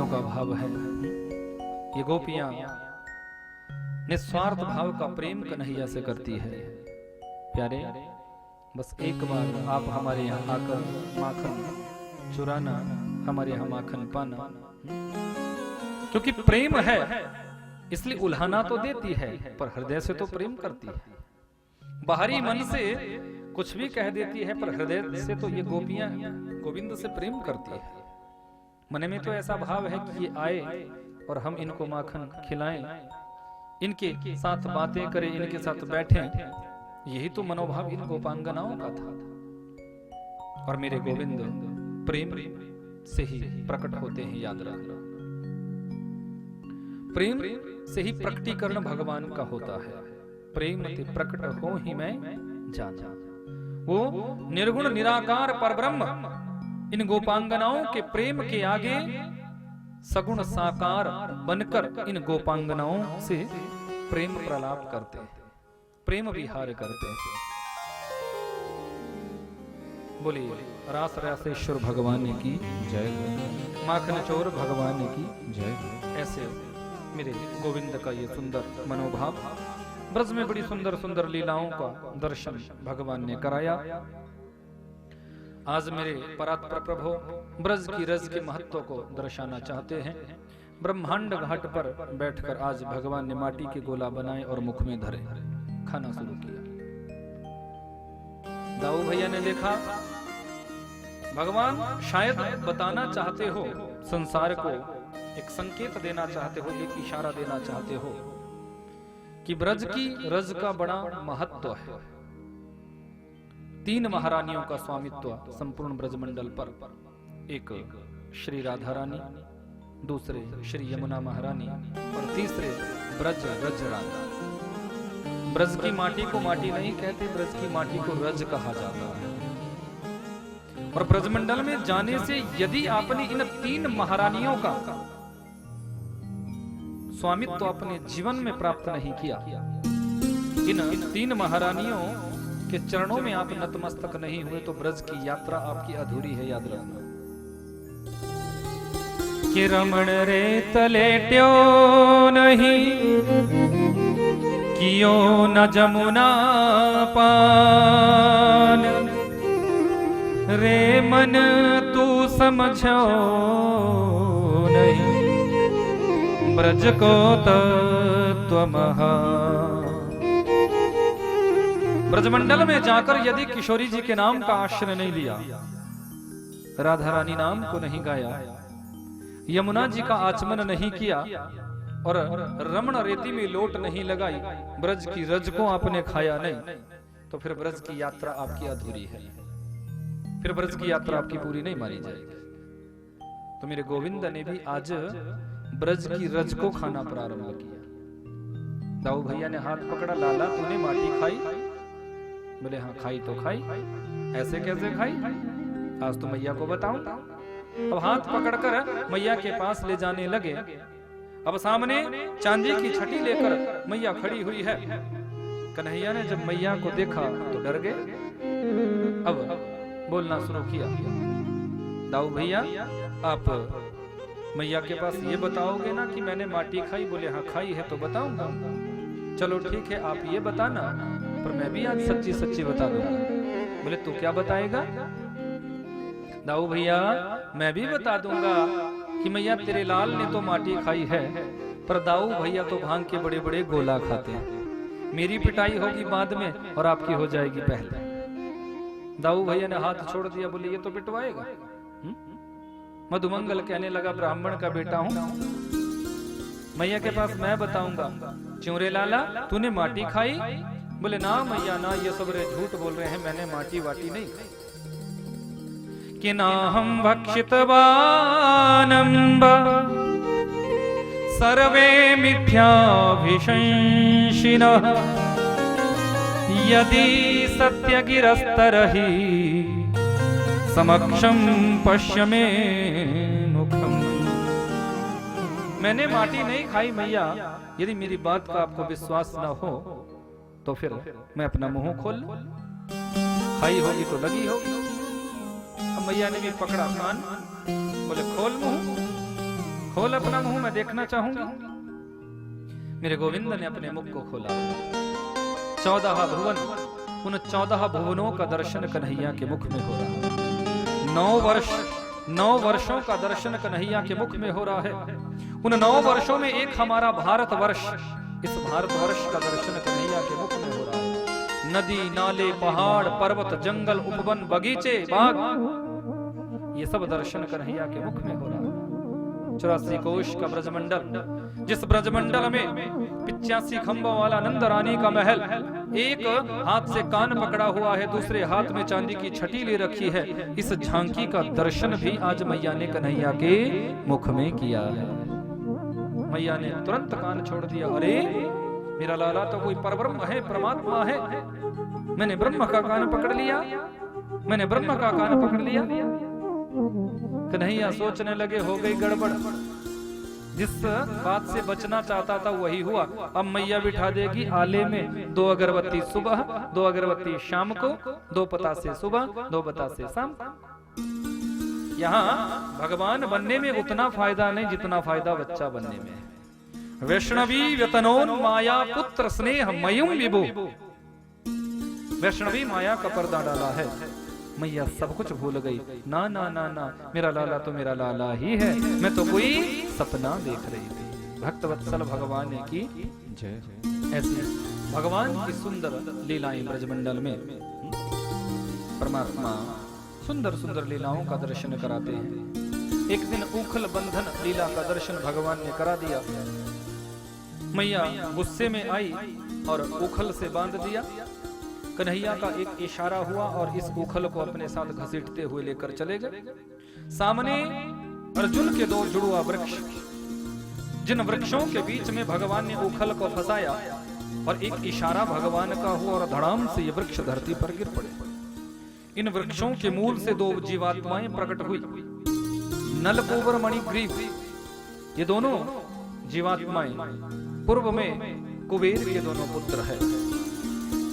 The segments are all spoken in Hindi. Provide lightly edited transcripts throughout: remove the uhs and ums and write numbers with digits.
गोपियों का भाव है। ये गोपियां निस्वार्थ भाव का प्रेम कन्हैया से करती है। प्यारे, बस एक बार आप हमारे यहाँ आकर माखन चुराना, हमारे यहाँ माखन पाना, क्योंकि प्रेम है इसलिए उल्हाना तो देती है, पर हृदय से तो प्रेम करती है। बाहरी मन से कुछ भी कह देती है, पर हृदय से तो ये गोपियां गोविंद से प्रेम करती है। मन में तो ऐसा भाव है कि ये आए और हम इनको माखन खिलाएं, इनके साथ बातें करें, इनके साथ बैठें। यही तो मनोभाव इन गोपांगनाओं का था। और मेरे गोविंद प्रेम से ही प्रकट होते हैं, याद रखना। प्रेम से ही प्रकटीकरण भगवान का होता है। प्रेम ते प्रकट हो ही मैं जाना। वो निर्गुण निराकार परब्रह्म इन गोपांगनाओं के प्रेम के आगे सगुण साकार बनकर इन गोपांगनाओं से प्रेम प्रलाप करते हैं, प्रेम विहार करते हैं। बोलिए रास रासेश्वर भगवान की जय, माखन चोर भगवान की जय। ऐसे मेरे गोविंद का ये सुंदर मनोभाव, ब्रज में बड़ी सुंदर सुंदर लीलाओं का दर्शन भगवान ने कराया। आज मेरे परात्पर प्रभु ब्रज की रज के महत्व को दर्शाना चाहते हैं। ब्रह्मांड घाट पर बैठकर आज भगवान ने माटी के गोला बनाए और मुख में धरे, खाना शुरू किया। दाऊ भैया ने देखा भगवान शायद बताना चाहते हो संसार को, एक संकेत देना चाहते हो, एक इशारा देना चाहते हो कि ब्रज की रज का बड़ा महत्व है। 3 महारानियों का स्वामित्व संपूर्ण ब्रजमंडल पर, एक श्री राधा रानी, दूसरे श्री यमुना महारानी और तीसरे ब्रज रज राधा। ब्रज की माटी को माटी नहीं कहते, ब्रज की माटी को रज कहा जाता है। और ब्रजमंडल में जाने से यदि आपने इन 3 महारानियों का स्वामित्व अपने जीवन में प्राप्त नहीं किया, इन 3 महारानियों के चरणों में आप नतमस्तक नहीं हुए, तो ब्रज की यात्रा आपकी अधूरी है, याद रखना। कि रमण रे तलेट्यो नहीं कियो न जमुना पान, रे मन तू समझो नहीं ब्रज को तत्व महा। ब्रजमंडल में जाकर यदि किशोरी जी के नाम का आश्रय नहीं लिया, राधा रानी नाम को नहीं गाया, यमुना जी का आचमन नहीं किया और रमण रेती में लोट नहीं लगाई, ब्रज की रज को आपने खाया नहीं, तो फिर ब्रज की यात्रा आपकी अधूरी है, फिर ब्रज की यात्रा आपकी पूरी नहीं मानी जाएगी। तो मेरे गोविंद ने भी आज ब्रज की रज को खाना प्रारंभ किया। दाऊ भैया ने हाथ पकड़ा, लाला तूने माटी खाई? बोले हाँ खाई तो खाई। ऐसे कैसे खाई? आज तो मैया को बताऊं। अब हाथ पकड़कर मैया के पास ले जाने लगे। अब सामने चांदी की छटी लेकर मैया खड़ी हुई है। कन्हैया ने जब मैया को देखा तो डर गए। अब बोलना शुरू किया, दाऊ भैया आप मैया के पास ये बताओगे ना कि मैंने माटी खाई? बोले हाँ खाई है तो बताऊंगा। चलो ठीक है आप ये बताना, पर मैं भी आज सच्ची सच्ची बता दूंगा। बोले तू क्या बताएगा? दाऊ भैया मैं भी बता दूंगा कि मैया तेरे लाल ने तो माटी खाई है, पर दाऊ भैया तो भांग के बड़े बड़े गोला खाते हैं। मेरी पिटाई होगी बाद में और आपकी हो जाएगी पहले। दाऊ भैया ने हाथ छोड़ दिया, बोले ये तो पिटवाएगा। मधुमंगल कहने लगा ब्राह्मण का बेटा हूं, मैया के पास मैं बताऊंगा। च्योरे लाला तूने माटी खाई? बोले ना मैया ना, ये सब झूठ बोल रहे हैं, मैंने माटी वाटी नहीं खाई। कि ना हम भक्षितवानंब सर्वे मिथ्याभिशंसिनः यदि सत्य गिरस्तरहि समक्षम पश्य मे मुखम। मैंने माटी नहीं खाई मैया, यदि मेरी बात का आपको विश्वास न हो तो फिर मैं अपना मुंह खोल लूं। खाई होगी तो लगी होगी। अब मैया ने भी पकड़ा कान, बोले खोल मुंह। खोल अपना मुंह, मैं देखना चाहूंगी। मेरे गोविंद ने अपने मुख को खोला। 14 भुवन, उन 14 भुवनों का दर्शन कन्हैया के मुख में हो रहा। 9 वर्षों का दर्शन कन्हैया के मुख में हो रहा है। उन 9 वर्षों में एक हमारा भारतवर्ष, इस भारतवर्ष का दर्शन कन्हैया के मुख में हो रहा है। नदी, नाले, पहाड़, पर्वत, जंगल, उपवन, बगीचे, बाग, ये सब दर्शन कन्हैया के मुख में हो रहा है। 84 कोश का ब्रजमंडल, जिस ब्रजमंडल में 85 खंभों वाला नंद रानी का महल, एक हाथ से कान पकड़ा हुआ है, दूसरे हाथ में चांदी की छटी ले रखी है, इस झांकी का दर्शन भी आज मैया ने कन्हैया के मुख में किया है। मैया ने तुरंत कान छोड़ दिया। अरे मेरा लाला तो कोई परब्रह्म है, परमात्मा है। मैंने ब्रह्म का कान पकड़ लिया, मैंने ब्रह्म का कान पकड़ लिया। कन्हैया सोचने लगे हो गई गड़बड़। जिस बात से बचना चाहता था वही हुआ। अब मैया बिठा देगी आले में 2 अगरबत्ती सुबह, 2 अगरबत्ती शाम को, 2 पतासे सुबह, 2 पतासे शाम। यहाँ भगवान बनने में उतना फायदा नहीं जितना फायदा बच्चा बनने में है। वैष्णवी व्यतनोन माया पुत्र स्नेह मयुम विभु। वैष्णवी माया का पर्दा डाला है। मैया सब कुछ भूल गई। ना ना ना ना, मेरा लाला तो मेरा लाला ही है, मैं तो कोई सपना देख रही थी। भक्त वत्सल भगवान की जय। ऐसी भगवान की सुंदर लीलाएं ब्रजमंडल में परमात्मा सुंदर सुंदर लीलाओं का दर्शन कराते हैं। एक दिन उखल बंधन लीला का दर्शन भगवान ने करा दिया। मैया गुस्से में आई और उखल से बांध दिया। कन्हैया का एक इशारा हुआ और इस उखल को अपने साथ घसीटते हुए लेकर चले गए। सामने अर्जुन के 2 जुड़वा वृक्ष, जिन वृक्षों के बीच में भगवान ने उखल को फंसाया और एक इशारा भगवान का हुआ और धड़ाम से ये वृक्ष धरती पर गिर पड़े। इन वृक्षों के मूल से 2 जीवात्माएं प्रकट हुई, नलकुबर मणिग्रीव। ये दोनों जीवात्माएं पूर्व में कुबेर के दोनों पुत्र है।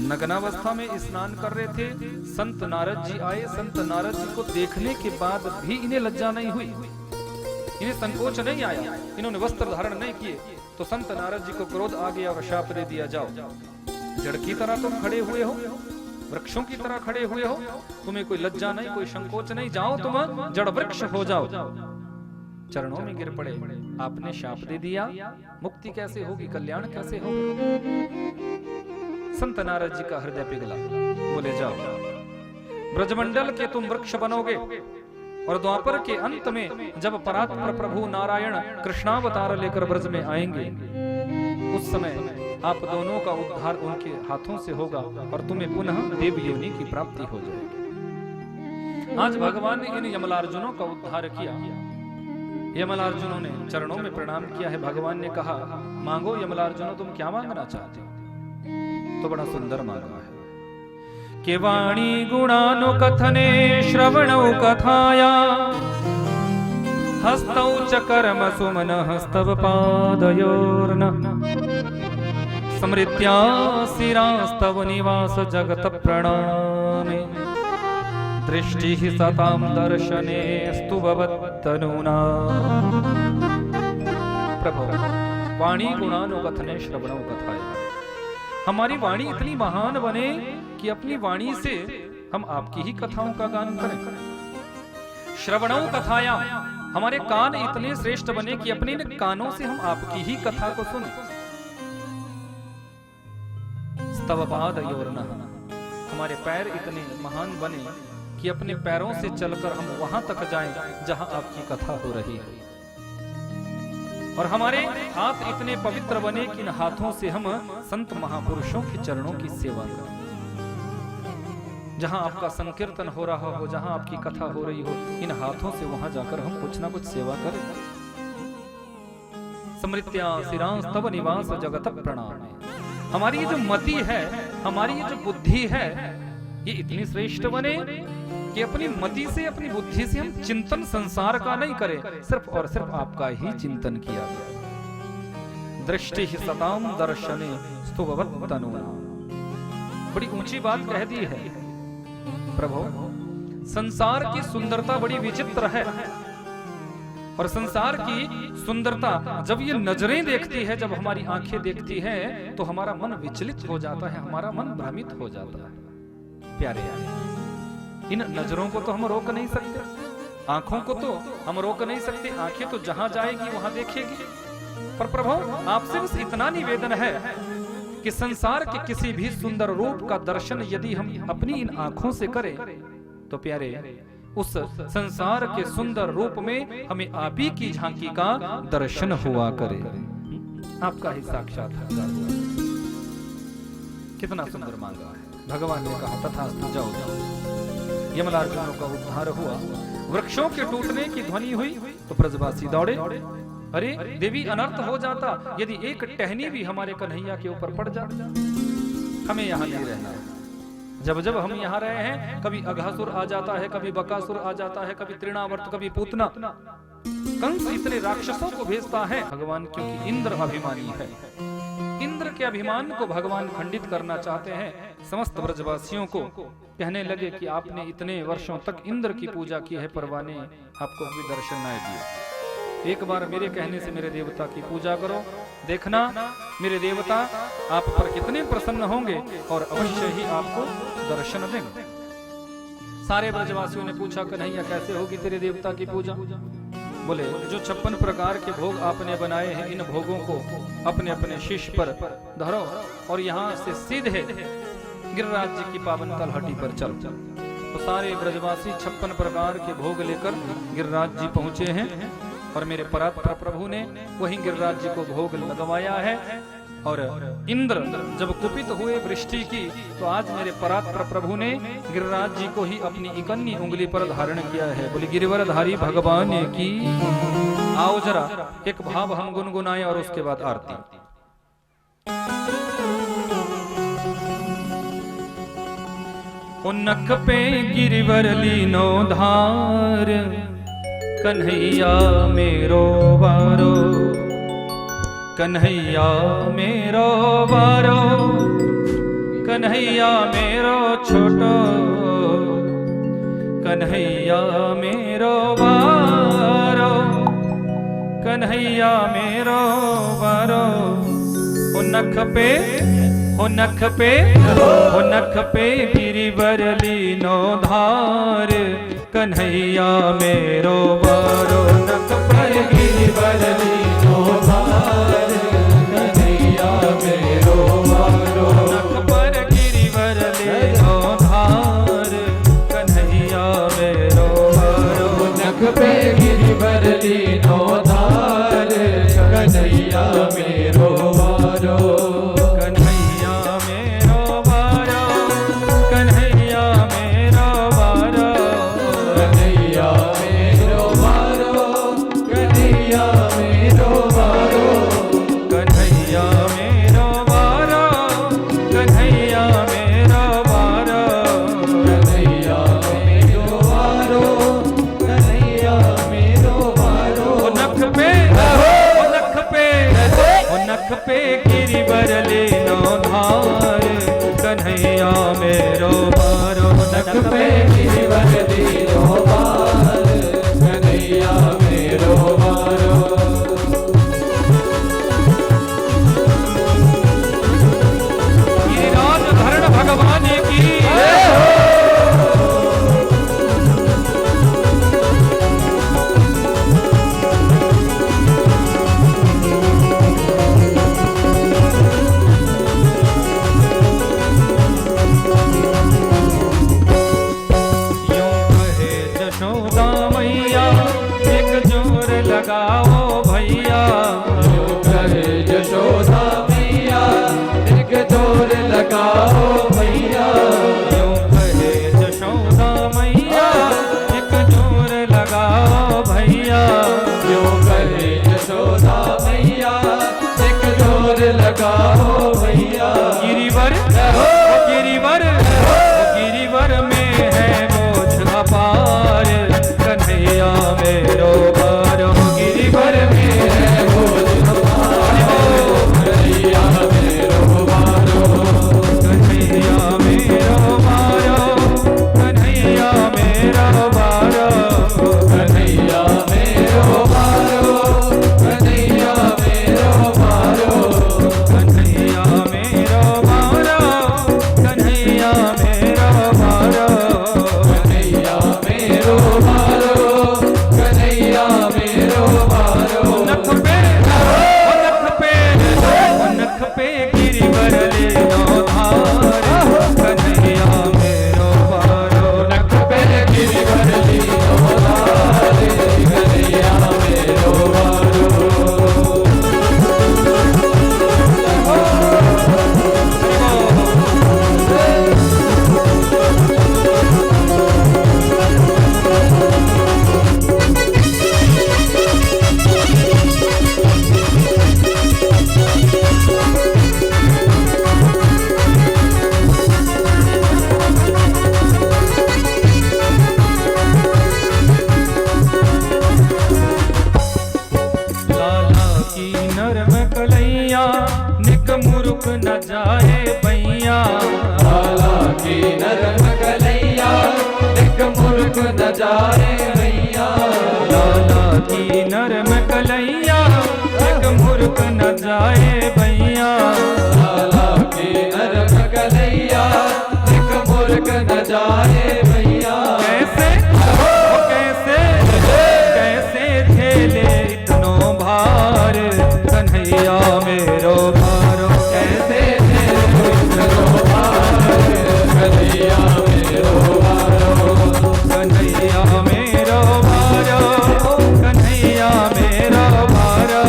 नग्नावस्था में स्नान कर रहे थे, संत नारद जी आए। संत नारद जी को देखने के बाद भी इन्हें लज्जा नहीं हुई, इन्हें संकोच नहीं आया, इन्होंने वस्त्र धारण नहीं किए। तो संत नारद जी को क्रोध आ गया और शाप दे दिया, जाओ जड़ की तरह तुम खड़े हुए हो, वृक्षों की तरह खड़े हुए हो, तुम्हें कोई लज्जा नहीं, कोई संकोच नहीं, जाओ तुम जड़ वृक्ष हो जाओ। चरणों में गिर पड़े। आपने शाप दे दिया, मुक्ति कैसे होगी, कल्याण कैसे होगा। संत नारद जी का हृदय पिघला, बोले जाओ ब्रजमंडल के तुम वृक्ष बनोगे और द्वापर के अंत में जब परात्पर प्रभु नारायण कृष्णावतार लेकर ब्रज में आएंगे, उस समय आप दोनों का उद्धार उनके हाथों से होगा और तुम्हें पुनः देव योनि की प्राप्ति हो जाएगी। आज भगवान ने इन यमलार्जुनों का उद्धार किया। यमलार्जुनों ने चरणों में प्रणाम किया है। भगवान ने कहा, मांगो यमलार्जुनों, तुम क्या मांगना चाहते हो? तो बड़ा सुंदर मांगा है कि वाणी गुणानुकथने श्रवणौ कथाया हस्तौ च कर्म सुमन हस्तव पादयोर्न समृत्या शिरास्तव निवास जगत प्रणामे दृष्टि सतां दर्शने स्तु भवत्तनूना। प्रभु, वाणी गुणानुकथने श्रवणौ कथाया, हमारी वाणी इतनी महान बने कि अपनी वाणी से हम आपकी ही कथाओं का गान करें। श्रवणों कथाया, हमारे कान इतने श्रेष्ठ बने कि अपने कानों से हम आपकी ही कथा को सुने। स्तव पादयोर्नः, हमारे पैर इतने महान बने कि अपने पैरों से चलकर हम वहां तक जाएं जहां आपकी कथा हो रही है। और हमारे हाथ इतने पवित्र बने कि इन हाथों से हम संत महापुरुषों के चरणों की सेवा करें। जहां आपका संकीर्तन हो रहा हो, जहां आपकी कथा हो रही हो, इन हाथों से वहां जाकर हम कुछ ना कुछ सेवा करें। समृत्या शिरांस्तव निवास जगत प्रणाम। हमारी ये जो मति है, हमारी ये जो बुद्धि है, ये इतनी श्रेष्ठ बने कि अपनी मति से, अपनी बुद्धि से हम चिंतन संसार का नहीं करें, सिर्फ और सिर्फ आपका ही चिंतन किया गया। दृष्टि सताम दर्शने स्तु भवत्तनूना। बड़ी ऊंची बात कह दी है प्रभु। संसार की सुंदरता बड़ी विचित्र है। और संसार की सुंदरता जब ये नजरें देखती है, जब हमारी आंखें देखती है, तो हमारा मन विचलित हो जाता है, हमारा मन भ्रमित हो जाता है। प्यारे यार, इन नजरों को तो हम रोक नहीं सकते, आंखों को तो हम रोक नहीं सकते, आंखें तो जहां जाएगी वहां देखेगी। पर प्रभु आपसे बस इतना निवेदन है कि संसार के किसी भी सुंदर रूप का दर्शन यदि हम अपनी इन आंखों से करें, तो प्यारे उस संसार के सुंदर रूप में हमें आप ही की झांकी का दर्शन हुआ करे। आपका ही साक्षात्कार हुआ। कितना सुंदर मांगा है। भगवान ने कहा तथास्तु, जाओ जाओ। यमलार्जुनों का उद्धार हुआ, वृक्षों के टूटने की ध्वनि हुई तो ब्रजवासी दौड़े। अरे देवी, अनर्थ हो जाता यदि एक टहनी भी हमारे कन्हैया के ऊपर पड़ जाती। हमें यहाँ नहीं रहना। जब जब हम यहाँ रहे हैं, कभी अघासुर आ जाता है, कभी बकासुर आ जाता है, कभी तृणावर्त, कभी पूतना। कंस इतने राक्षसों को भेजता है भगवान, क्योंकि इंद्र अभिमानी है। इंद्र के अभिमान को भगवान खंडित करना चाहते हैं। समस्त ब्रजवासियों को कहने लगे कि आपने इतने वर्षों तक इंद्र की पूजा की है, परवाने आपको भी दर्शन न दिए। एक बार मेरे कहने से मेरे देवता की पूजा करो, देखना मेरे देवता आप पर कितने प्रसन्न होंगे और अवश्य ही आपको दर्शन देंगे। सारे ब्रजवासियों ने पूछा, कन्हैया कैसे होगी तेरे देवता की पूजा? बोले, जो 56 प्रकार के भोग आपने बनाए हैं, इन भोगों को अपने अपने शीश पर धरो और यहाँ से सीधे गिरिराज जी की पावन तलहटी पर चल। तो सारे ब्रजवासी 56 प्रकार के भोग लेकर गिरिराज जी पहुंचे हैं और मेरे परात्पर प्रभु ने वही गिरिराज जी को भोग लगवाया है। और इंद्र जब कुपित हुए वृष्टि की, तो आज मेरे परात्पर प्रभु ने गिरिराज जी को ही अपनी इकन्नी उंगली पर धारण किया है। बोले गिरिवरधारी भगवान की। आओ जरा एक भाव हम गुनगुनाएं और उसके बाद आरती। नख पे गिरिवर लीनो धार, कन्हैया मेरो वारो, कन्हैया मेरो वारो, कन्हैया मेरो छोटो, कन्हैया मेरो वारो, कन्हैया मेरो वारो। नख पे नख पे नख पे गिरिवर लीनो धार, कन्हैया मेरो वारो। नख पे गिरिवर लीनो धार, कन्हैया मेरो वारो। नख पर गिरिवर लीनो धार, कन्हैया मेरो वारो। नख पे गिरिवर लीनो धार, कन्हैया मेरो वारो। नख पे गिरिवर लीनो धार, कन्हैया मेरो वारो। नख पे गिरिवर लीनो धार, कन्हैया मेरो वारो। गिरिराज धरण भगवान की। लगाओ भैया, जो कहे यशोदा मैया, एक जोर लगाओ भैया। जो कहे यशोदा मैया, एक जोर लगाओ भैया। जो कहे यशोदा मैया, एक जोर लगाओ भैया। गिरिवर गिरिवर गिरिवर में है बोझ अपार, कन्हैया मेरो वारो। गिरिवर नरम कलैया निक मुरुक न जाए बैया। लाला की नरम कलैया निक मुरुक न जाए बैया। लाला की नरम कलैया निक मुरुक न जाए बैया। लाला की नरम कलैया निक मुरुक न जाए बैया। कैसे कैसे कैसे झेले इतनो भार कन्हैया मेरो भारो। कैसे झेले इतनो भार कन्हैया मेरो भारो। कन्हैया मेरो भारो कन्हैया मेरो भारो।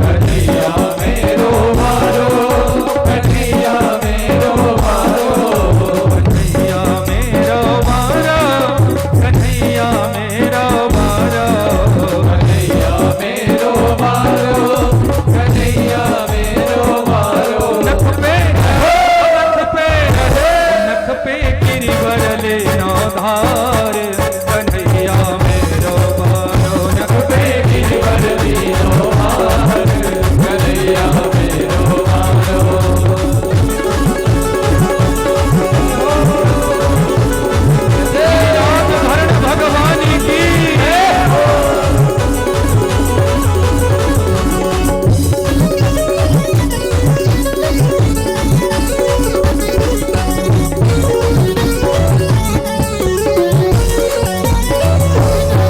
कन्हैया मेरो भारो कन्हैया मेरो भारो। कन्हैया मेरो भारो कन्हैया मेरो भारो। कन्हैया मेरो भारो कन्हैया मेरो भारो। नख पे गिरिवर लेना धार कन्हैया मेरो भारो। नख पे गिरिवर लीनो भार कन्हैया मेरो भारो। धरण भगवान की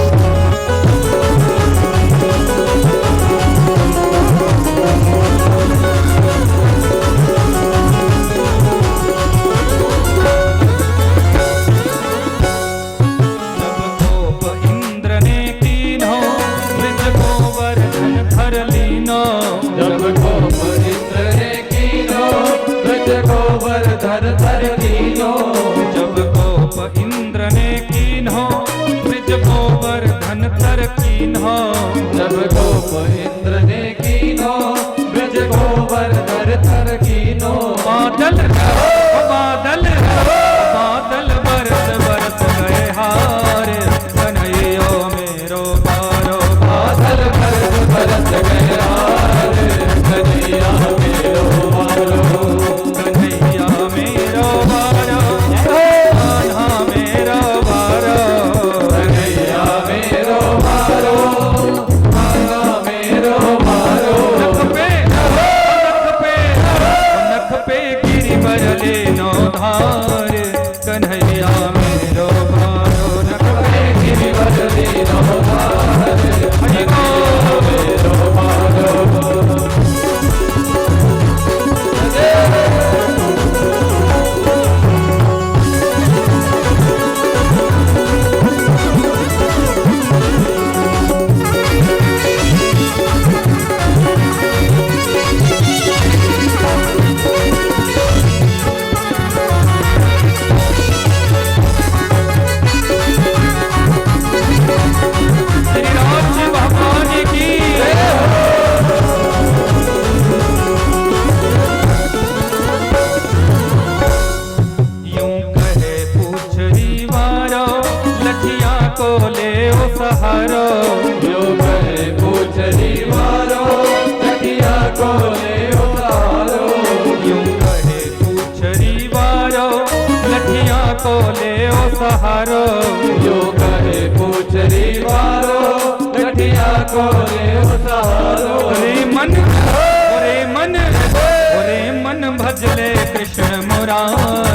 जब कोप इंद्र ने कीनो ब्रज गोवर्धन धर लीनो। जब कोप इंद्र ने कीनो ब्रज गोवर्धन धर लीनो। जब कोप इंद्र ने कीन्हो ब्रज गोवर्धन धर कीन्हो। बादल बादल बादल बरस बरस गए हार कन्हैया मेरो भारो। बादल बरस बरस गए हार कन्हैया मेरो भारो। कन्हैया मेरो भारो कान्हा मेरो भारो। कन्हैया मेरो भारो कान्हा मेरो भारो। नख पे गिरिवर लेनो धार कन्हैया मेरो भारो। नख पे गिरिवर लीनो भार कन्हैया मेरो भारो। श्री राम जी भगवान की यूं कहे पूछरी वारो लठिया को ले ओ सहारो। यूं कहे पूछरी वारो लठिया को ले ओ सहारो। यूं कहे पूछरी वारो लठिया को ले ओ सहारो। यूं कहे पूछरी वारो लठिया को ले ओ सहारो। ओरे मन भजले कृष्ण मुरारी